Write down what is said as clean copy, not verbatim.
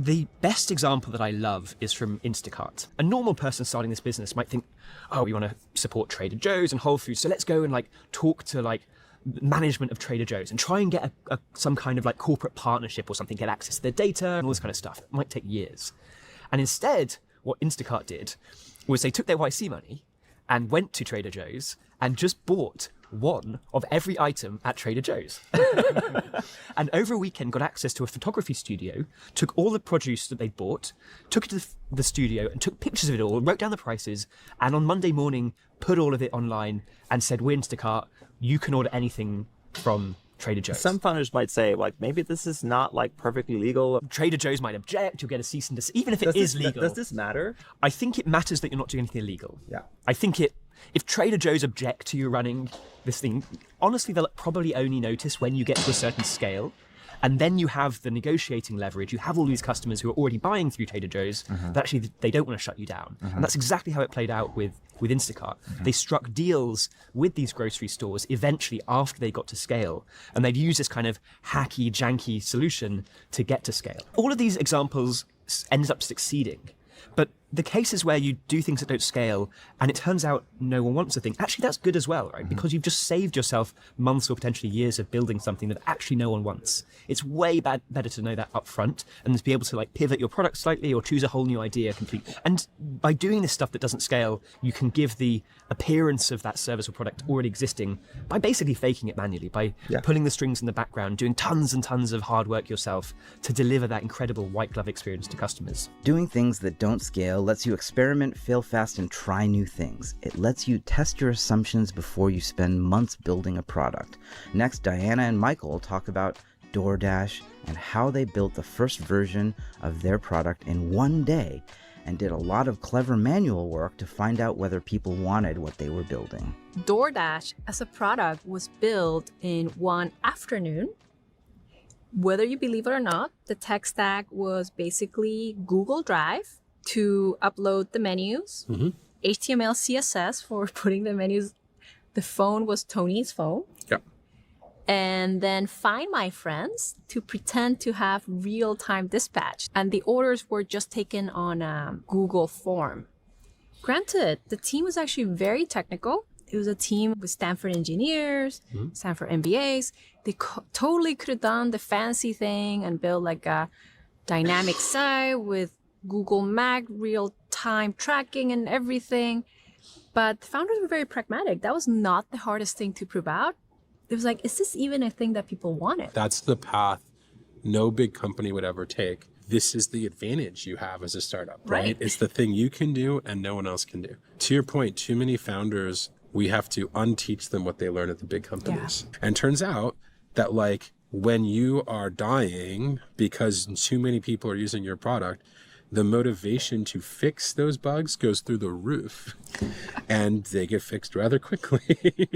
The best example that I love is from Instacart. A normal person starting this business might think, oh, we want to support Trader Joe's and Whole Foods, so let's go and like talk to like management of Trader Joe's and try and get some kind of like corporate partnership or something, get access to their data and all this kind of stuff. It might take years. And instead, what Instacart did was they took their YC money and went to Trader Joe's and just bought one of every item at Trader Joe's. And over a weekend got access to a photography studio, took all the produce that they'd bought, took it to the studio and took pictures of it all, wrote down the prices, and on Monday morning put all of it online and said, we're Instacart, you can order anything from Trader Joe's. Some founders might say, like, maybe this is not like perfectly legal. Trader Joe's might object, you'll get a cease and desist, even if it is legal. Does this matter? I think it matters that you're not doing anything illegal. Yeah. I think if Trader Joe's object to you running this thing, honestly, they'll probably only notice when you get to a certain scale. And then you have the negotiating leverage. You have all these customers who are already buying through Trader Joe's that actually they don't want to shut you down. And that's exactly how it played out with Instacart. They struck deals with these grocery stores eventually after they got to scale. And they'd use this kind of hacky, janky solution to get to scale. All of these examples ended up succeeding. But the cases where you do things that don't scale and it turns out no one wants a thing, actually that's good as well, right? Because you've just saved yourself months or potentially years of building something that actually no one wants. It's way better to know that up front and to be able to like pivot your product slightly or choose a whole new idea completely. And by doing this stuff that doesn't scale, you can give the appearance of that service or product already existing by basically faking it manually, by pulling the strings in the background, doing tons and tons of hard work yourself to deliver that incredible white glove experience to customers. Doing things that don't scale lets you experiment, fail fast, and try new things. It lets you test your assumptions before you spend months building a product. Next, Diana and Michael talk about DoorDash and how they built the first version of their product in one day and did a lot of clever manual work to find out whether people wanted what they were building. DoorDash as a product was built in one afternoon. Whether you believe it or not, the tech stack was basically Google Drive to upload the menus, HTML, CSS for putting the menus. The phone was Tony's phone. Yep. And then Find My Friends to pretend to have real-time dispatch. And the orders were just taken on a Google form. Granted, the team was actually very technical. It was a team with Stanford engineers, Stanford MBAs. They totally could have done the fancy thing and built like a dynamic site with Google Mac, real-time tracking and everything. But the founders were very pragmatic. That was not the hardest thing to prove out. It was like, is this even a thing that people wanted? That's the path no big company would ever take. This is the advantage you have as a startup, right? It's the thing you can do and no one else can do. To your point, too many founders, we have to unteach them what they learn at the big companies. Yeah. And turns out that like when you are dying because too many people are using your product, the motivation to fix those bugs goes through the roof and they get fixed rather quickly.